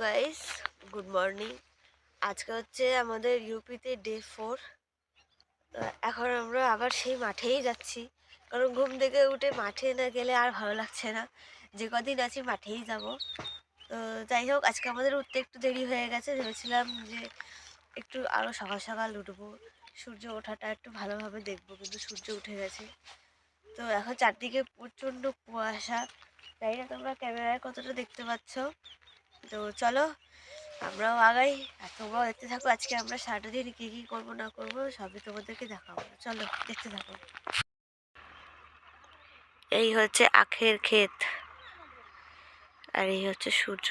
Guys, good morning. আজকে হচ্ছে আমাদের ইউপিতে ডে 4। এখন আমরা আবার সেই মাঠেই যাচ্ছি, কারণ ঘুম থেকে উঠে মাঠে না গেলে আর ভালো লাগছে না। যে কদিন আছি মাঠেই যাব। তো যাই হোক, আজকে আমাদের উঠতে একটু দেরি হয়ে গেছে। ভেবেছিলাম যে একটু আরও সকাল সকাল উঠবো, সূর্য ওঠাটা একটু ভালোভাবে দেখবো, কিন্তু সূর্য উঠে গেছে। তো এখন চারদিকে প্রচণ্ড কুয়াশা। জানি না তোমরা ক্যামেরায় কতটা দেখতে পাচ্ছ। তো চলো আমরাও আগাই, আর তোমরাও দেখতে থাকো। আজকে আমরা সারাটা দিন কী কী করবো না করবো সবই তোমাদেরকে দেখাবো। চলো দেখতে থাকো। এই হচ্ছে আখের ক্ষেত, আর এই হচ্ছে সূর্য।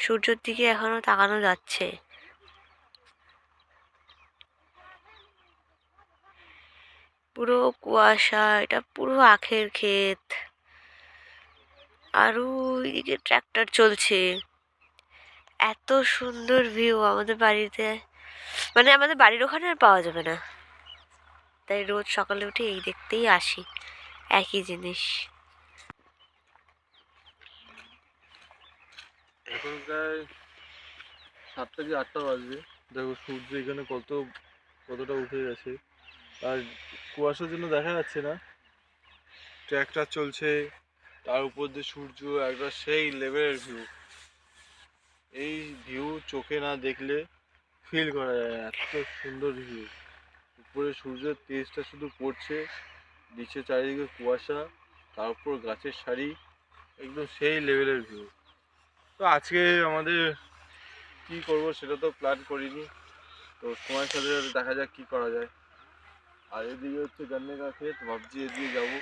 সূর্যের দিকে এখনো তাকানো যাচ্ছে। পুরো কুয়াশা, এটা পুরো আখের ক্ষেত। আর ওইদিকে ট্র্যাক্টর চলছে। এত সুন্দর ভিউ আমাদের বাড়িতে, মানে আমাদের বাড়ির ওখানে আর পাওয়া যাবে না। তাই রোজ সকালে উঠে এই দেখতেই আসি, একই জিনিস। এখন প্রায় 7টা কি 8টা বাজবে। দেখো সূর্য এখানে কতটা উঠে গেছে, আর কুয়াশার জন্য দেখা যাচ্ছে না। ট্র্যাক্টর চলছে, তার উপর দিয়ে সূর্য, একটা সেই লেভেলের ভিউ। এই ভিউ চোখে না দেখলে ফিল করা যায় না, এত সুন্দর ভিউ। উপরে সূর্যের তেজটা শুধু পড়ছে, নিচে চারিদিকে কুয়াশা, তার উপর গাছের সারি, একদম সেই লেভেলের ভিউ। তো আজকে আমাদের কি করব সেটা তো প্ল্যান করিনি, তো সময়ের সাথে সাথে দেখা যাক কি করা যায়। আর এদিকে হচ্ছে গন্নে কা ক্ষেত, ভাবছি এদিকে যাবো,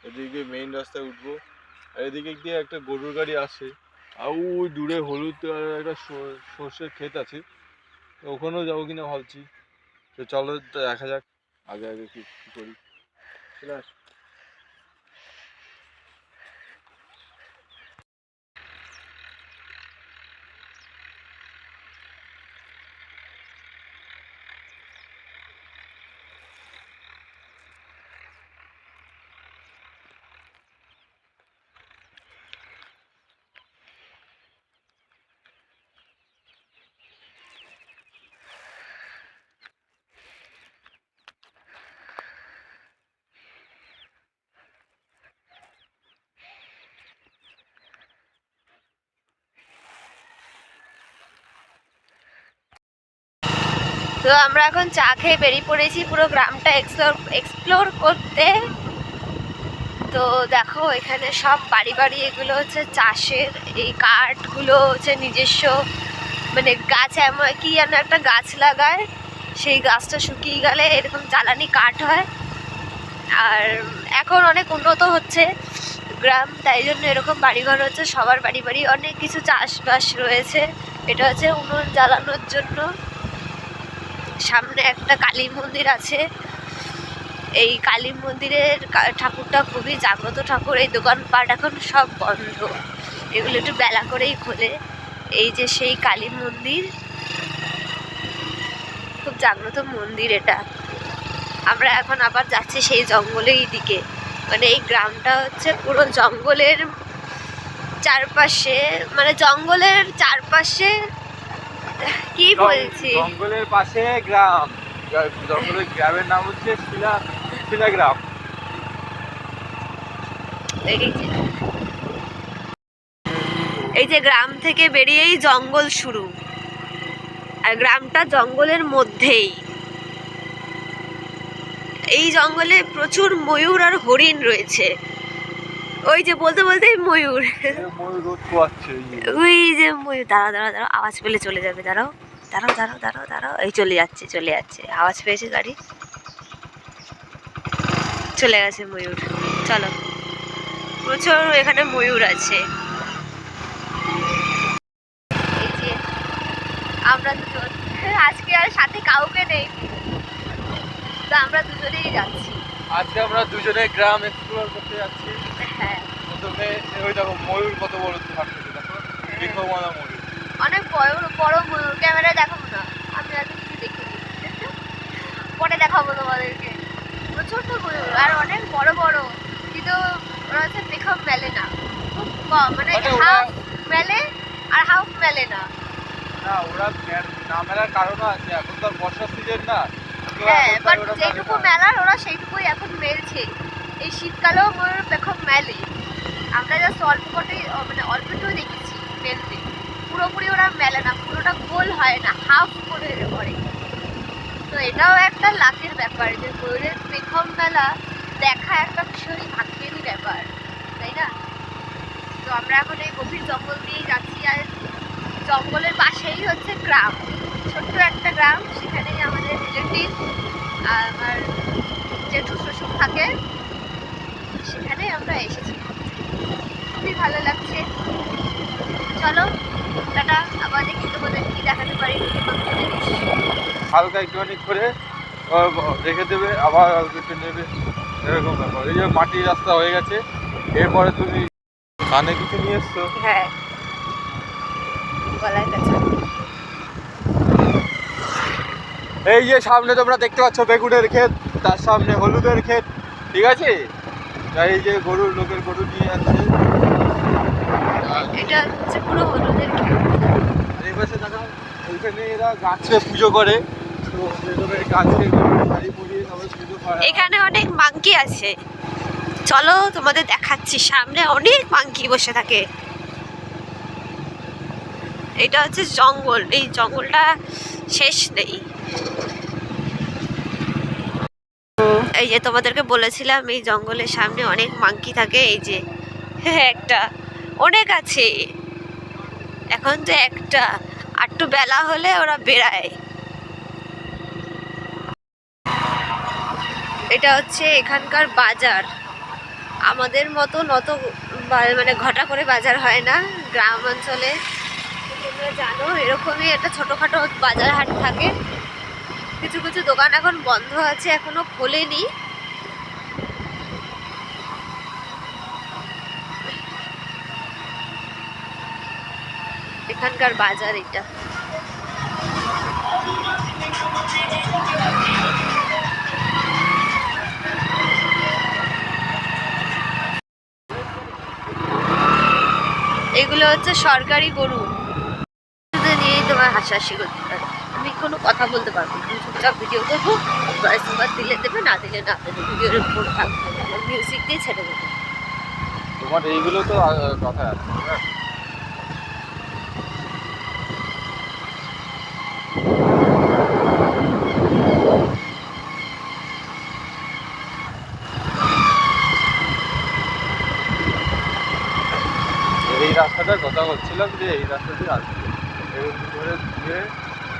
এদিকে মেইন রাস্তায় উঠবো। আর এদিকে দিয়ে একটা গরুর গাড়ি আসে, আর ওই দূরে হলুদ কালারের একটা সর্ষের ক্ষেত আছে, তো ওখানেও যাবো কিনা ভাবছি। তো চলো তো দেখা যাক আগে আগে কি কি করি। চলে আস। তো আমরা এখন চা খেয়ে বেরিয়ে পড়েছি পুরো গ্রামটা এক্সপ্লোর করতে। তো দেখো এখানে সব বাড়ি বাড়ি, এগুলো হচ্ছে চাষের। এই কাঠগুলো হচ্ছে নিজস্ব, মানে গাছ, এমন কি যেন একটা গাছ লাগায়, সেই গাছটা শুকিয়ে গেলে এরকম জ্বালানি কাঠ হয়। আর এখন অনেক উন্নত হচ্ছে গ্রাম, তাই জন্য এরকম বাড়িঘর হচ্ছে। সবার বাড়ি বাড়ি অনেক কিছু চাষবাস রয়েছে। এটা হচ্ছে উনুন জ্বালানোর জন্য। সামনে একটা কালী মন্দির আছে। এই কালী মন্দিরের ঠাকুরটা খুবই জাগ্রত ঠাকুর। এই দোকানপাট এখন সব বন্ধ, এগুলো একটু বেলা করেই খোলে। এই যে সেই কালী মন্দির, খুব জাগ্রত মন্দির এটা। আমরা এখন আবার যাচ্ছি সেই জঙ্গলের দিকে, মানে এই গ্রামটা হচ্ছে পুরো জঙ্গলের চারপাশে, মানে জঙ্গলের চারপাশে, কি বলছি, জঙ্গলের পাশে গ্রাম। জঙ্গলের গ্রামের নাম হচ্ছে শিলা গ্রাম। এই যে গ্রাম থেকে বেরিয়েই জঙ্গল শুরু, আর গ্রামটা জঙ্গলের মধ্যেই। এই জঙ্গলে প্রচুর ময়ূর আর হরিণ রয়েছে। ওই যে বলতে বলতেই ময়ূর, ওই যে ময়ূর। দাঁড়াও দাঁড়াও দাঁড়াও, আওয়াজ পেলে চলে যাবে। দাঁড়াও দাঁড়াও দাঁড়াও দাঁড়াও দাঁড়াও, এই চলে যাচ্ছে চলে যাচ্ছে, আওয়াজ পেয়েছে গাড়ি, চলে গেছে ময়ূর। চলো, প্রচুর এখানে ময়ূর আছে। এই যে আমরা দুজন, আজকে আর সাথে কাউকে নেই, তো আমরা দুজনেই যাচ্ছি। আজকে আমরা দুজনে গ্রাম এক্সপ্লোর করতে যাচ্ছি। হ্যাঁ, প্রথমে ওই দেখো ময়ূর কত বড় থাকতেছে, দেখো দীর্ঘমালা ময়ূর, অনেক বড় বড় ময়ূর। ক্যামেরায় দেখাবো না, আমি এত কিছু দেখিনি, পরে দেখাবো তোমাদেরকে। প্রচন্ড ময়ূর, আর অনেক বড় বড়, কিন্তু ওরা হচ্ছে পেখম মেলে না, খুব কম, মানে হাফ মেলে আর হাফ মেলে না। না ওরা না মেলার কারণও আছে, এখন তো আর বর্ষার সিজন না। হ্যাঁ, বাট যেটুকু মেলার ওরা সেইটুকুই এখন মেলছে। এই শীতকালেও ময়ূর পেখম মেলে, আমরা জাস্ট অল্প কটাই মানে অল্পটুকুই দেখেছি মেলতে। পুরোপুরি ওরা মেলে না, পুরোটা গোল হয় না, হাফ করে করে। তো এটাও একটা লাকের ব্যাপার যে ময়ূরের পেখম মেলা দেখা একটা ভীষণই ভাগ্যেরই ব্যাপার, তাই না? তো আমরা এখন এই গভীর জঙ্গল দিয়েই যাচ্ছি, আর জঙ্গলের পাশেই হচ্ছে গ্রাম, ছোট্ট একটা গ্রাম। সেখানেই আমাদের রিলেটিভ আমার জেঠু শ্বশুর থাকে, সেখানে আমরা এসেছি। খুবই ভালো লাগছে। চলো টাটা, আবার দেখি তোমাদের কি দেখাতে পারি। হালকা একটুখানি করে রেখে দেবে, আবার অল্প একটু নেবে, এরকম ব্যাপার। এই যে মাটির রাস্তা হয়ে গেছে, এরপরে তুমি কানে কিছু নিয়ে এসছো? হ্যাঁ, গলায় কাছে। এই যে সামনে তোমরা দেখতে পাচ্ছ বেগুনের ক্ষেত, তার সামনে হলুদের ক্ষেত, ঠিক আছে? এই যে গরু, লোকের গরু নিয়ে যাচ্ছে। এটা হচ্ছে পুরো হলুদের ক্ষেত। আর এই পাশে দেখা, ওইখানে এরা গাছে পুজো করে, তো বেগুনের গাছে শাড়ি পরিয়ে সবাই পুজো করে। এখানে অনেক মাংকি আছে, চলো তোমাদের দেখাচ্ছি। সামনে অনেক মাংকি বসে থাকে। এটা হচ্ছে জঙ্গল, এই জঙ্গলটা শেষ নেই। এই যে তোমাদেরকে বলেছিলাম এই জঙ্গলের সামনে অনেক মাংকি থাকে, এই যে একটা, অনেক আছে। এখন তো একটা, আর একটু বেলা হলে ওরা বেড়ায়। এটা হচ্ছে এখানকার বাজার। আমাদের মতন অত মানে ঘটা করে বাজার হয় না গ্রাম অঞ্চলে, তোমরা জানো। এরকমই একটা ছোটোখাটো বাজার হাট থাকে। কিছু কিছু দোকান এখন বন্ধ আছে, এখনো খোলেনি। এখানকার বাজার এটা। এগুলো হচ্ছে সরকারি গরু, নিয়েই তোমার হাসাহাসি করতে পারো। আমি কোনো কথা বলতে পারবো না, আমি চুপচাপ ভিডিও করবো, ভয়েস ওভার দিলে দেবে, না দিলে না দেবে, ভিডিওর উপর থাকবে, মিউজিক দিয়ে ছেড়ে দেবে। তোমার এইগুলো তো কথা আছে, হ্যাঁ? এই রাস্তাটার কথা বলছিলাম যে এই রাস্তা দিয়ে আসবে, এরকম ধরে ঘুরে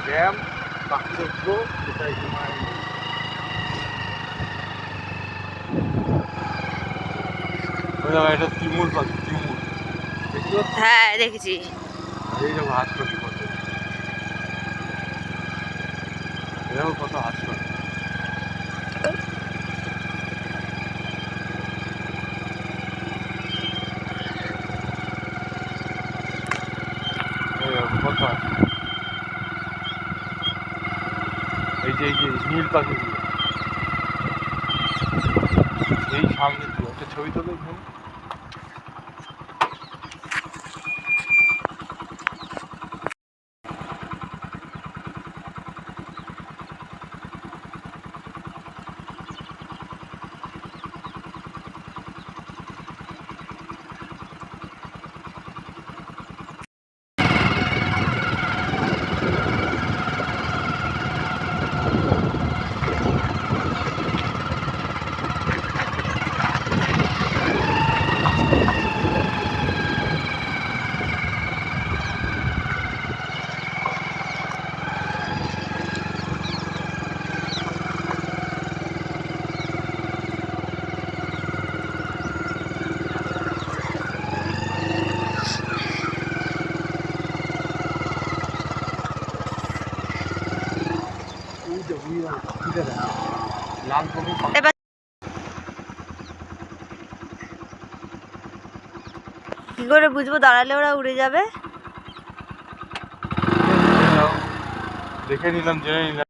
ড্যাম, পাখিরত্ন, এটাই তোমার। এটা তিমুর পাখি, তিমুর দেখতে পাচ্ছ? হ্যাঁ দেখেছি। এই যে হাঁস পাখি কত, এরাও কত হাঁস পাখি। কত আছে, এই যে নীল পাখিগুলো, এই সামনে দিয়ে একটা ছবি তোলো এখানে। লাল কবি এবার কি করে বুঝবো দাঁড়ালে ওরা উড়ে যাবে? দেখে নিলাম, জেনে নিলাম।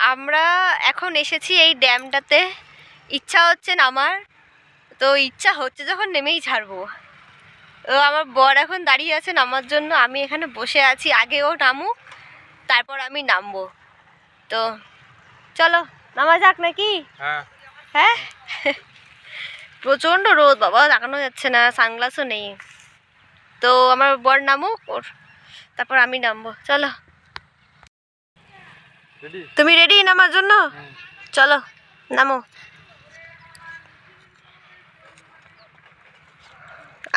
আমরা এখন এসেছি এই ড্যামটাতে। ইচ্ছা হচ্ছে নামার, তো ইচ্ছা হচ্ছে যখন নেমেই ছাড়বো। তো আমার বর এখন দাঁড়িয়ে আছে নামার জন্য, আমি এখানে বসে আছি, আগে ও নামুক তারপর আমি নামবো। তো চলো নামা যাক নাকি? হ্যাঁ হ্যাঁ প্রচণ্ড রোদ বাবা, তাকানো যাচ্ছে না, সানগ্লাসও নেই। তো আমার বর নামুক ওর, তারপর আমি নামবো। চলো, রেডি? তুমি রেডি নামার জন্য? চলো নামো।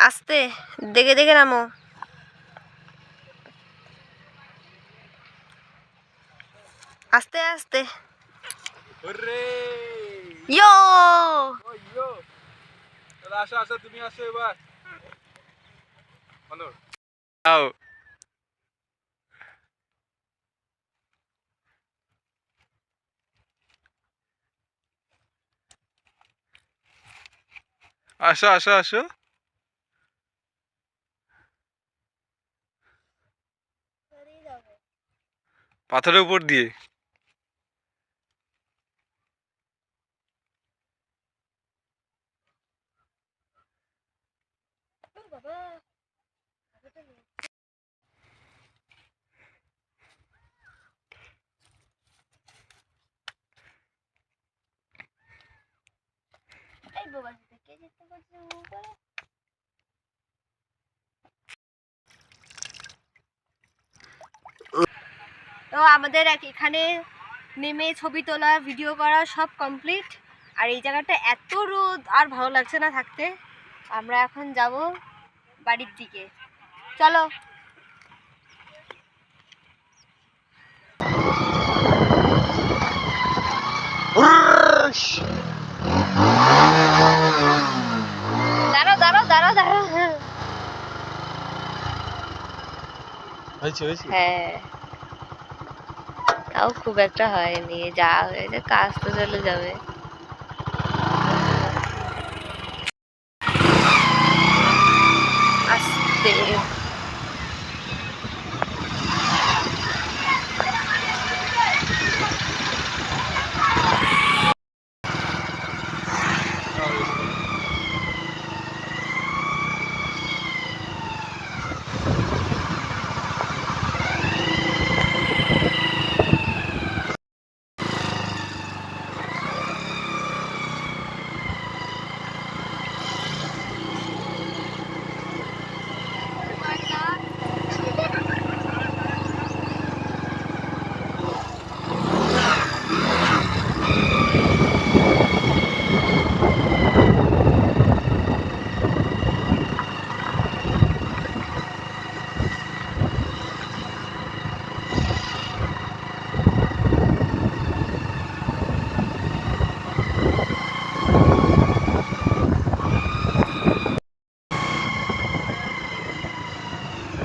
আস্তে, দেখে দেখে নামো। আস্তে আস্তে। ওরে ইয়ো ওইয়ো, তাহলে আসো আসো, তুমি আসো এবার। হ্যালো, আও আসো আসো আসো। পাথরের উপর দিয়ে। তো আমাদের এখানে নেমে ছবি তোলা, ভিডিও করা সব কমপ্লিট। আর এই জায়গাটা এত রোদ, আর ভালো লাগছে না থাকতে। আমরা এখন যাব বাড়ির দিকে। চলো। দাঁড়াও দাঁড়াও দাঁড়াও দাঁড়াও। হয়েছে হয়েছে। হ্যাঁ, তাও খুব একটা হয়নি, যা হয়েছে কাজ তো চলে যাবে। আস্তে।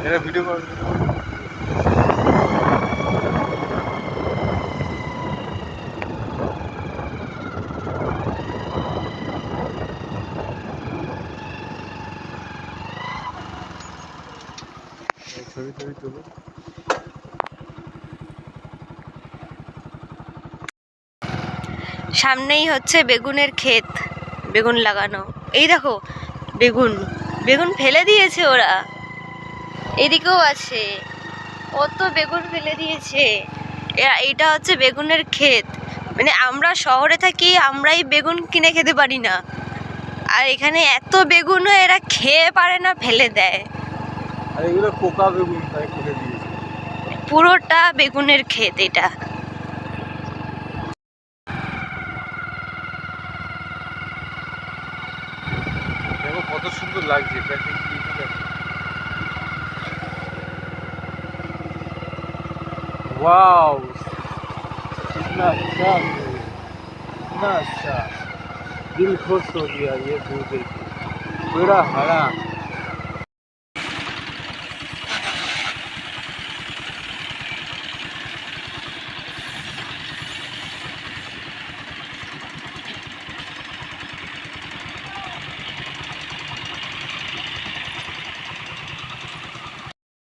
এটা ভিডিও কর। ছবি ছবি তুলো। সামনেই হচ্ছে বেগুনের ক্ষেত, বেগুন লাগানো। এই দেখো বেগুন, বেগুন ফেলে দিয়েছে ওরা। এদিকেও আছে, কত বেগুন ফেলে দিয়েছে। এইটা হচ্ছে বেগুনের ক্ষেত। মানে আমরা শহরে থাকি, আমরাই বেগুন কিনে খেতে পারি না, আর এখানে এত বেগুনও এরা খেয়ে পারে না, ফেলে দেয়। আর এগুলো পোকা বেগুন, তাই ফেলে দিয়েছে। পুরোটা বেগুনের ক্ষেত এটা। দেখো কত সুন্দর লাগছে প্রাকৃতিক। वाओ, कितना अच्छा, कितना अच्छा, दिल खुश हो गया ये व्यू देख के, पूरा हरा।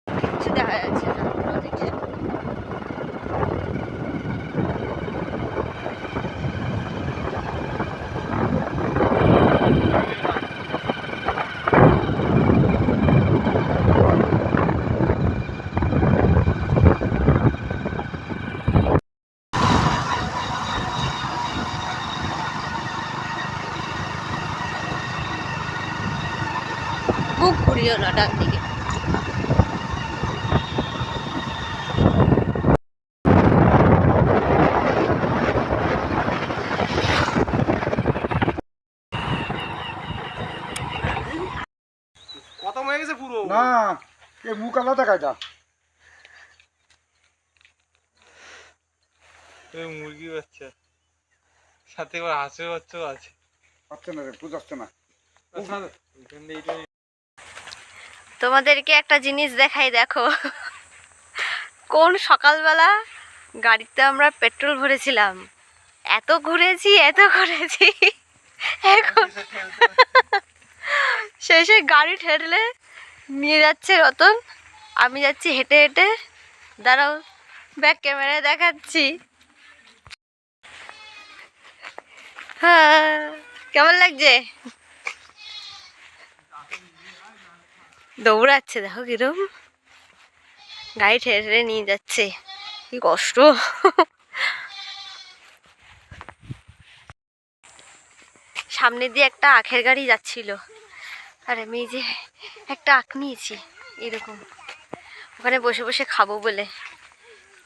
কিচ্ছু দেখা যাচ্ছে না, নদীতে। ঘুরিও না ডান দিকে। খতম হয়ে গেছে পুরো না এ মুখ আলাদা কায়দা মুরগি বাচ্চা সাথে আবার হাঁসের বাচ্চাও আছে। পাচ্ছে না রে বুঝাচ্ছে না। তোমাদেরকে একটা জিনিস দেখাই, দেখো কোন সকালবেলা গাড়িতে আমরা পেট্রোল ভরেছিলাম, এত ঘুরেছি এখন শেষে গাড়ি ঠেলে নিয়ে যাচ্ছে রতন, আমি যাচ্ছি হেঁটে হেঁটে। দাঁড়াও ব্যাক ক্যামেরায় দেখাচ্ছি। হ্যাঁ, কেমন লাগছে? দৌড়াচ্ছে, দেখো কিরম গাড়ি ঠেলে ঠেলে নিয়ে যাচ্ছে, কি কষ্ট। সামনে দিয়ে একটা আখের গাড়ি যাচ্ছিল, আর আমি যে একটা আখ নিয়েছি এরকম, ওখানে বসে বসে খাবো বলে।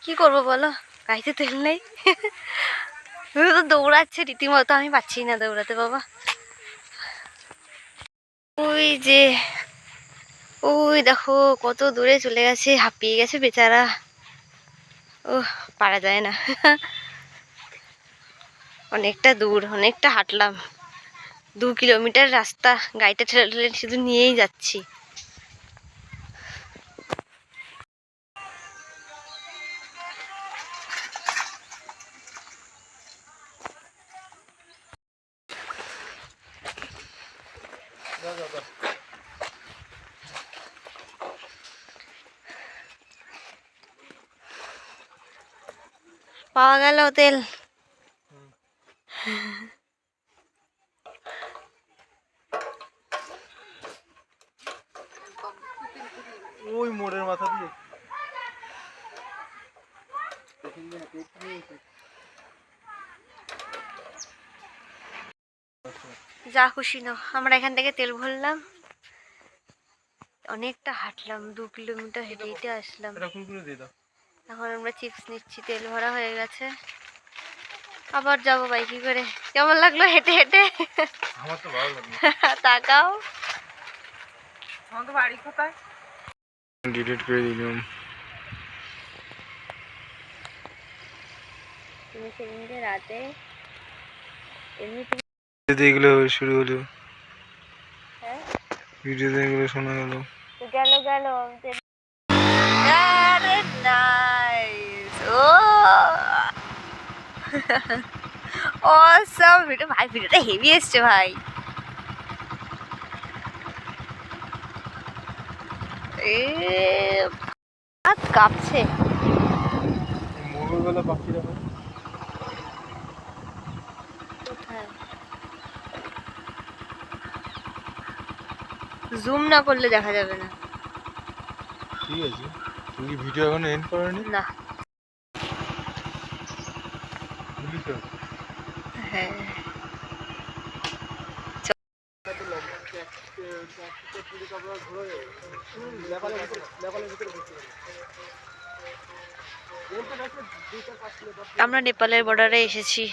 কি করবো বলো, গাড়িতে তেল নেই। তো দৌড়াচ্ছে রীতিমতো, আমি পাচ্ছি না দৌড়াতে বাবা। ওই যে ওই দেখো কত দূরে চলে গেছে, হাঁপিয়ে গেছে বেচারা। ও পারা যায় না। অনেকটা দূর, অনেকটা হাঁটলাম, 2 কিলোমিটার রাস্তা গাড়িটা ঠেলে ঠেলে শুধু নিয়েই যাচ্ছি। পাওয়া গেল তেল। ওই মোড়ের মাথা দিয়ে যা খুশি নাও, আমরা এখান থেকে তেল ভরলাম, অনেকটা হাঁটলাম, 2 কিলোমিটার হেঁটে হেঁটে আসলাম। এখন আমরা চিপস নিচ্ছি, তেল ভরা হয়ে গেছে, আবার যাবো বাইকে করে। কেমন লাগলো হেঁটে হেঁটে? আমার তো ভালো লাগলো। তাকাও, আমাদের বাড়ি কোথায়? ডিলিট করে দিলাম। তুমি সেদিনকে রাতে এমনি এগুলো শুরু হলো, হ্যাঁ ভিডিওতে এগুলো শোনা গেল। তো গেল গেল। আরে নাইস, ও সব ভিডিও ভাই, ভিডিওটা হেভি এসছে ভাই। এ হাত কাঁপছে। মোবাইলওয়ালা পাখিরা কোথায়? জুম না করলে দেখা যাবে না। ঠিক আছে, তুমি ভিডিও এখন এন্ড করনি না, বুঝলি? হ্যাঁ আমরা নেপালের বর্ডারে এসেছি।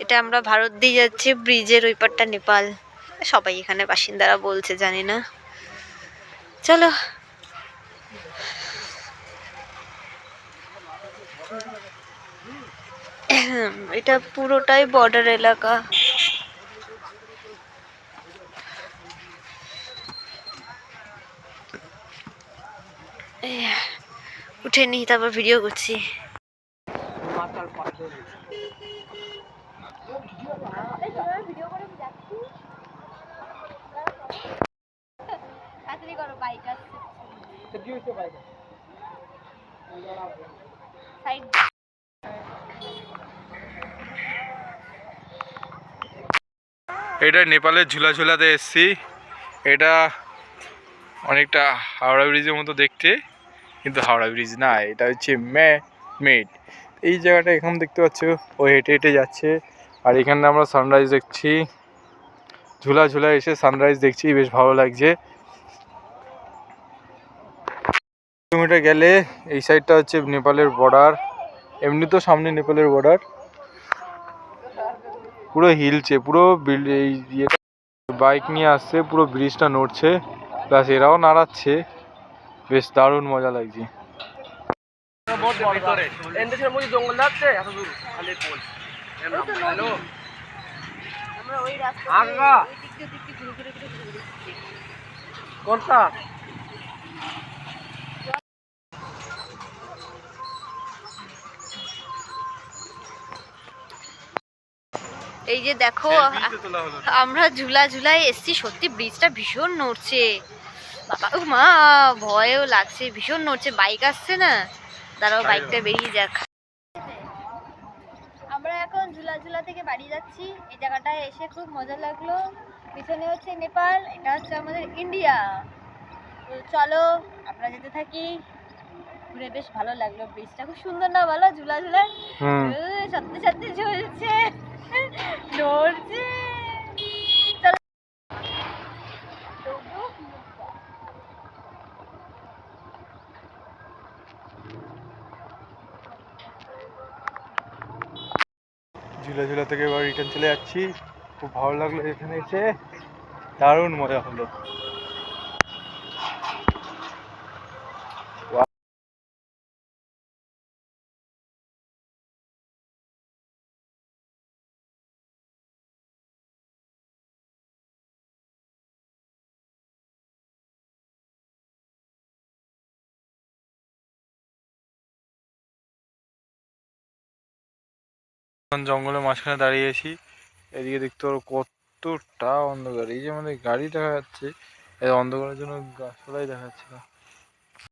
এটা আমরা ভারত দিয়ে যাচ্ছি, ব্রিজের ওই পারটা নেপাল। সবাই এখানে বাসিন্দারা বলছে, জানি না। চলো এটা পুরোটাই বর্ডার এলাকা। উঠে নি, তারপর ভিডিও করছি। এটা নেপালের ঝুলা ঝুলাতে এসছি। এটা অনেকটা হাওড়া ব্রিজের মতো দেখতে, কিন্তু হাওড়া ব্রিজ না, এটা হচ্ছে মেড। এই জায়গাটা এখন দেখতে পাচ্ছ, ও হেঁটে হেঁটে যাচ্ছে, আর এখানে আমরা সানরাইজ দেখছি। ঝুলা ঝুলা এসে সানরাইজ দেখছি, বেশ ভালো লাগছে। কিলোমিটার গেলে এই সাইডটা হচ্ছে নেপালের বর্ডার। এমনি তো সামনে নেপালের বর্ডার, পুরো হিলছে, পুরো এই ইয়েটা বাইক নিয়ে আসছে, পুরো ব্রিজটা নড়ছে, প্লাস এরাও নাড়াচ্ছে, বেশ দারুণ মজা লাগছে। আমরা ওই রাস্তা কোনটা? এই যে দেখো আমরা ঝুলায় এসছি, সত্যি ব্রিজটা ভীষণ নড়ছে বাবা, ও মা ভয়ও লাগছে, ভীষণ নড়ছে। বাইক আসছে না, দাঁড়াও বাইকটা বেরিয়ে যাক। আমরা এখন ঝুলা থেকে বাড়ি যাচ্ছি। এই জায়গাটায় এসে খুব মজা লাগলো। পিছনে হচ্ছে নেপাল, এটা হচ্ছে আমাদের ইন্ডিয়া। তো চলো আমরা যেতে থাকি। ঘুরে বেশ ভালো লাগলো, ব্রিজটা খুব সুন্দর না বলো? ঝুলায় সত্যি সত্যি ঝুলছে, নড়ছে। ঝুলা থেকে এবার রিটার্ন চলে যাচ্ছি। খুব ভালো লাগলো এখানে এসে, দারুণ মজা হলো। জঙ্গলের মাঝখানে দাঁড়িয়েছি, এদিকে দেখতে পারো কতটা অন্ধকার। এই যে আমাদের গাড়ি দেখা যাচ্ছে, এই অন্ধকারের জন্য গাছপালাই দেখা যাচ্ছে না।